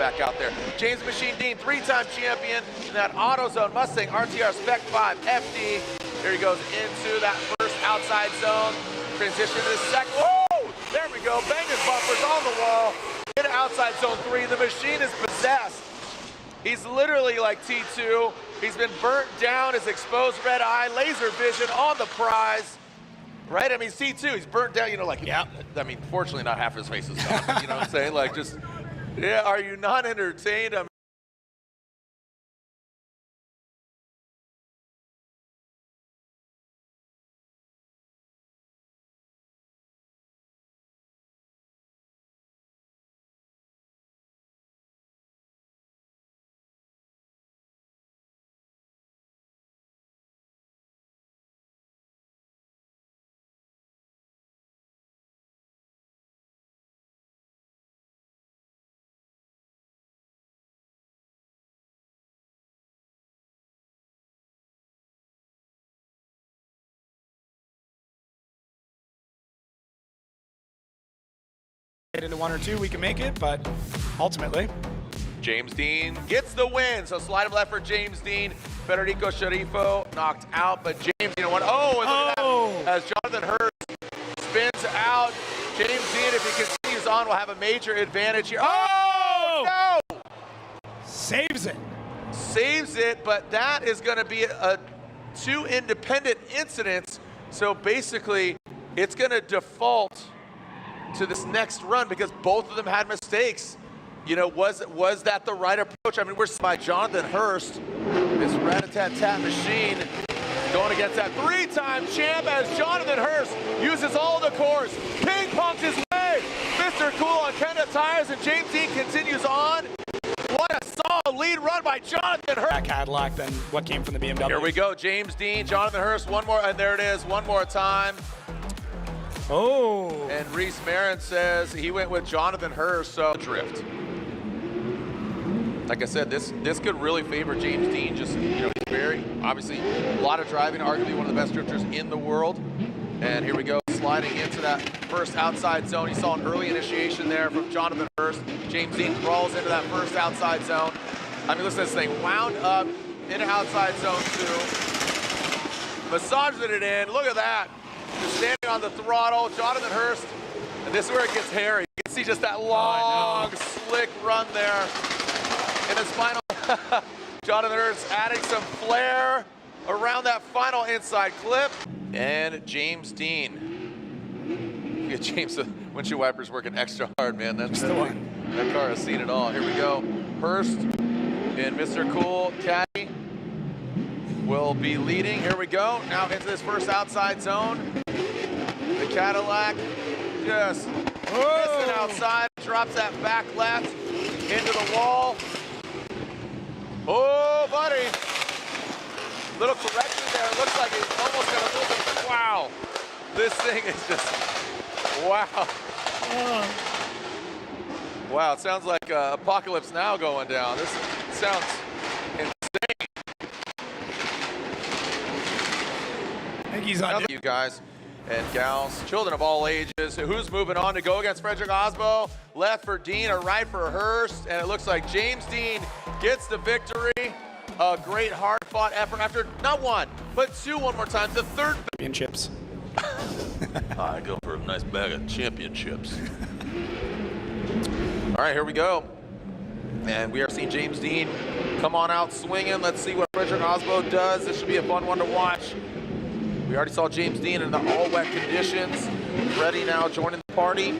back out there. James Machine Deane, 3-time champion in that AutoZone Mustang RTR Spec 5 FD. There he goes into that first outside zone. Transition to the second. Whoa! There we go. Banging bumpers on the wall. Into outside zone 3. The machine is possessed. He's literally like T2. He's been burnt down. His exposed red eye, laser vision on the prize. Right? I mean, C2, he's burnt down, you know, like, yeah. I mean, fortunately, not half his face is gone. You know what I'm saying? Like, just, yeah, are you not entertained? I mean, into 1 or 2, we can make it, but ultimately. James Deane gets the win. So slide him left for James Deane. Federico Sharifo knocked out, but James, you know what? Oh, and look at that. As Jonathan Hurst spins out. James Deane, if he continues on, will have a major advantage here. Oh, no! Saves it. Saves it, but that is going to be 2 independent incidents. So basically, it's going to default to this next run because both of them had mistakes. You know, was that the right approach? I mean, we're by Jonathan Hurst, this rat-a-tat-tat machine, going against that 3-time champ as Jonathan Hurst uses all the cores, ping-pongs his way. Mr. Cool on Kenda tires, and James Deane continues on. What a solid lead run by Jonathan Hurst. That Cadillac than what came from the BMW. Here we go, James Deane, Jonathan Hurst, one more, and there it is, one more time. Oh. And Reese Marin says he went with Jonathan Hurst, so drift. Like I said, this could really favor James Deane. Just, you know, he's very, obviously, a lot of driving, arguably one of the best drifters in the world. And here we go, sliding into that first outside zone. You saw an early initiation there from Jonathan Hurst. James Deane crawls into that first outside zone. I mean, listen to this thing, wound up into outside zone 2. Massages it in, look at that. Just standing on the throttle, Jonathan Hurst, and this is where it gets hairy. You can see just that long, slick run there. In his final, Jonathan Hurst adding some flair around that final inside clip. And James Deane. Yeah, James, the windshield wiper's working extra hard, man. That car has seen it all. Here we go. Hurst and Mr. Cool Caddy will be leading. Here we go. Now into this first outside zone. The Cadillac just missing outside. Drops that back left into the wall. Oh, buddy. Little correction there. It looks like he's almost got a little bit. Wow. This thing is just, wow. Wow, it sounds like Apocalypse Now going down. This sounds insane. I think he's on you guys and gals, children of all ages. Who's moving on to go against Frederick Osbo? Left for Deane or right for Hurst? And it looks like James Deane gets the victory. A great hard-fought effort after not 1, but 2 one more time. The 3rd championships. I go for a nice bag of championships. All right, here we go. And we are seeing James Deane come on out swinging. Let's see what Frederick Osbo does. This should be a fun one to watch. We already saw James Deane in the all-wet conditions. Ready now, joining the party.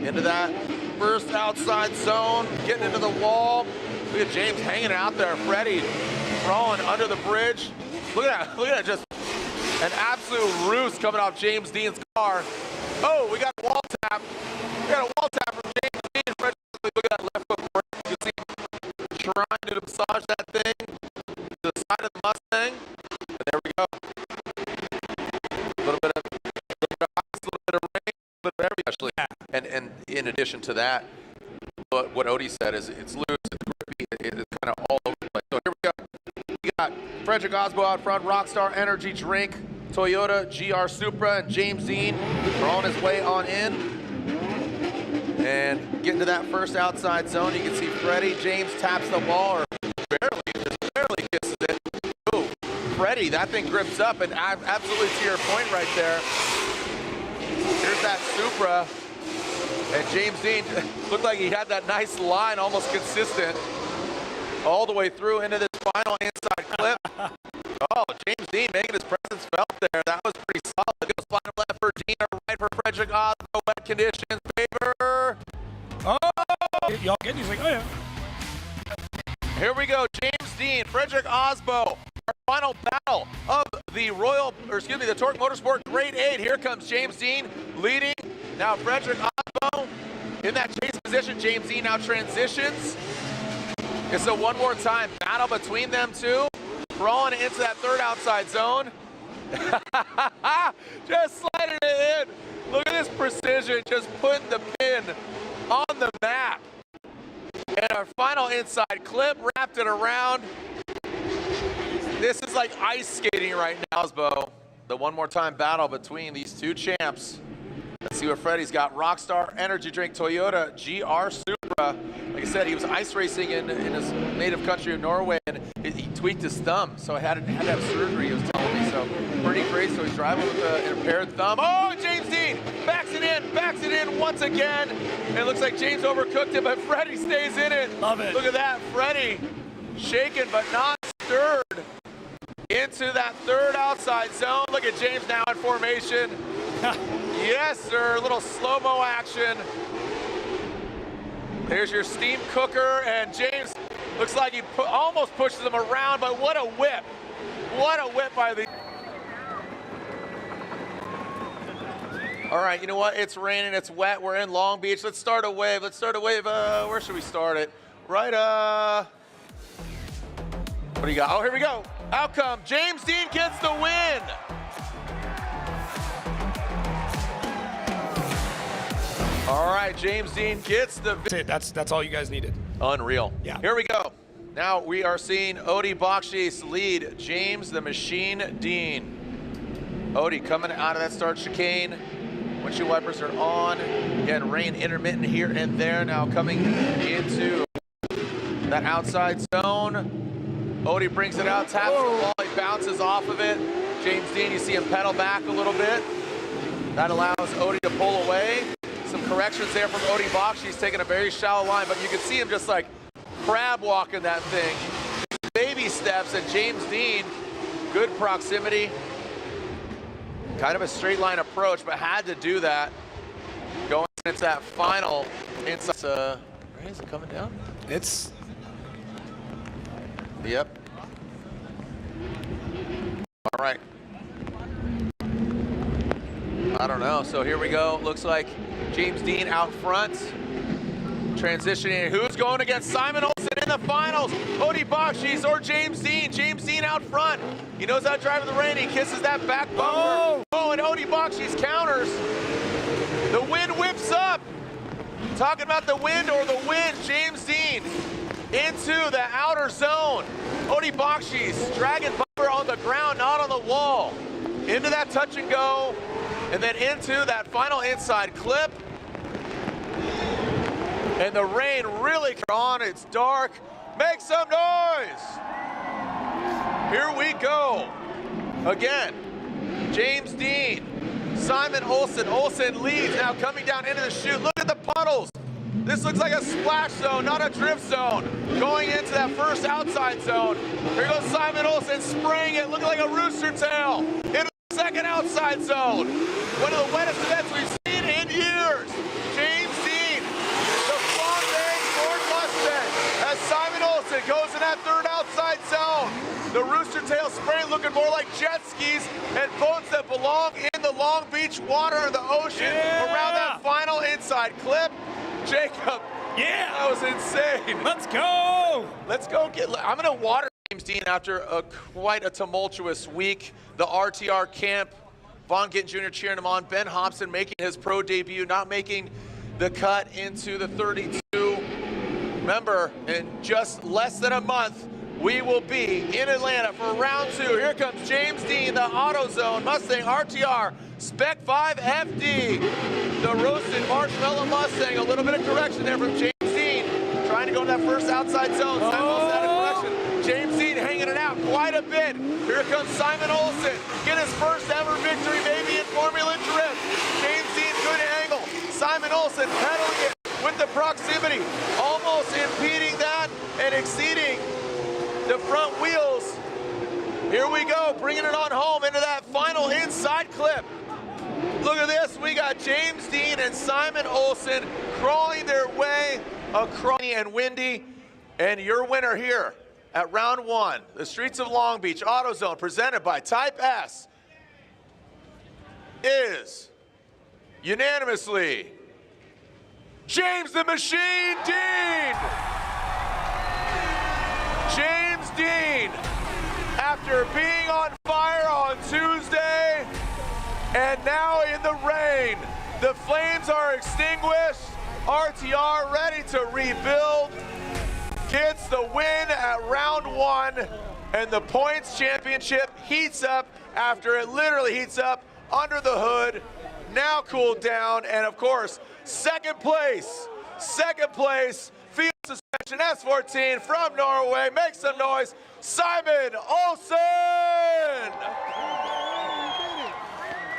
Into that first outside zone, getting into the wall. Look at James hanging out there. Freddie throwing under the bridge. Look at that, just an absolute roost coming off James Deane's car. Oh, we got a wall tap. We got a wall tap from James Deane. Look at that left foot brake. You can see him trying to massage that thing to the side of the Mustang. And there we go. A little bit of ice, a little bit of rain, a little bit of everything, actually. And in addition to that, what Odie said is it's loose, it's grippy, it's kind of all over the place. So here we go. We got Frederick Osbo out front, Rockstar Energy Drink, Toyota GR Supra, and James Deane throwing his way on in. And getting to that first outside zone, you can see Freddie. James taps the ball, or just barely kisses it. Ooh, Freddie, that thing grips up, and absolutely to your point right there. Here's that Supra. And James Deane looked like he had that nice line, almost consistent, all the way through into this final inside clip. Oh, James Deane making his presence felt there. That was pretty solid. Goes final left for Deane, or right for Frederick Osbo. Wet conditions favor. Oh, y'all getting? He's like, oh yeah. Here we go, James Deane, Frederick Osbo. Our final battle of the the Torque Motorsport Grade 8. Here comes James Deane leading. Now Frederick Osbo in that chase position. James Deane now transitions. It's a one more time battle between them two. Crawling into that third outside zone. Just sliding it in. Look at this precision, just putting the pin on the map. And our final inside clip, wrapped it around. This is like ice skating right now, Osbo. The one more time battle between these two champs. Let's see what Freddie's got. Rockstar Energy Drink Toyota GR Supra. Like I said, he was ice racing in his native country of Norway, and he tweaked his thumb, so I had to have surgery, he was telling me. So pretty great. So he's driving with an impaired thumb. Oh, James Deane backs it in once again. And it looks like James overcooked it, but Freddie stays in it. Love it. Look at that, Freddie shaken but not stirred into that third outside zone. Look at James now in formation. Yes, sir, a little slow-mo action. There's your steam cooker, and James looks like he almost pushes him around, but what a whip. What a whip by the... All right, you know what? It's raining, it's wet, we're in Long Beach. Let's start a wave. Where should we start it? Right, what do you got? Oh, here we go. Outcome, James Deane gets the win. All right, James Deane gets the... That's all you guys needed. Unreal. Yeah. Here we go. Now we are seeing Odie Bakshis lead James the Machine Deane. Odie coming out of that start chicane. Windshield wipers are on. Again, rain intermittent here and there. Now coming into that outside zone. Odie brings it out, taps the ball, he bounces off of it. James Deane, you see him pedal back a little bit. That allows Odie to pull away. Some corrections there from Odie Bakshis. He's taking a very shallow line, but you can see him just like crab walking that thing. Baby steps, and James Deane, good proximity. Kind of a straight line approach, but had to do that. Going into that final inside. Is it coming down? It's... Yep. All right. I don't know. So here we go. Looks like James Deane out front. Transitioning. Who's going against Simon Olsen in the finals? Odie Bakshis or James Deane? James Deane out front. He knows how to drive in the rain. He kisses that back bumper. Oh, and Odie Bakshis counters. The wind whips up. Talking about the wind or the wind. James Deane into the outer zone. Odie Bakshis dragging bumper on the ground, not on the wall. Into that touch and go. And then into that final inside clip. And the rain really on, it's dark. Make some noise! Here we go. Again, James Deane, Simon Olsen. Olsen leads now coming down into the chute. Look at the puddles. This looks like a splash zone, not a drift zone. Going into that first outside zone. Here goes Simon Olsen spraying it, looking like a rooster tail. Into the second outside zone. One of the wettest events we've seen in years. James Deane, the Fondang Ford Mustang, as Simon Olsen goes in that third outside zone. The rooster tail spray looking more like jet skis and boats that belong in the Long Beach water or the ocean around that final inside clip. Jacob, that was insane. Let's go. Let's go I'm gonna water James Deane after quite a tumultuous week. The RTR camp, Von Gittin Jr. cheering him on. Ben Hobson making his pro debut, not making the cut into the 32. Remember, in just less than a month, we will be in Atlanta for round 2. Here comes James Deane, the AutoZone Mustang RTR Spec 5 FD. the roasted marshmallow Mustang. A little bit of correction there from James Deane, trying to go to that first outside zone. Simon Olsen had a correction. James Deane hanging it out quite a bit. Here comes Simon Olsen, get his first ever victory, maybe in Formula Drift. James Deane, good angle. Simon Olsen pedaling it with the proximity, almost impeding that and exceeding the front wheels. Here we go, bringing it on home into that final inside clip. Look at this, we got James Deane and Simon Olsen crawling their way across and windy. And your winner here at round one, the streets of Long Beach AutoZone, presented by Type S, is unanimously James the Machine Deane. James Deane, after being on fire on Tuesday and now in the rain, the flames are extinguished. RTR ready to rebuild, gets the win at round one, and the points championship heats up after it literally heats up under the hood, now cooled down, and of course, second place, field suspension S14 from Norway, make some noise, Simon Olsen!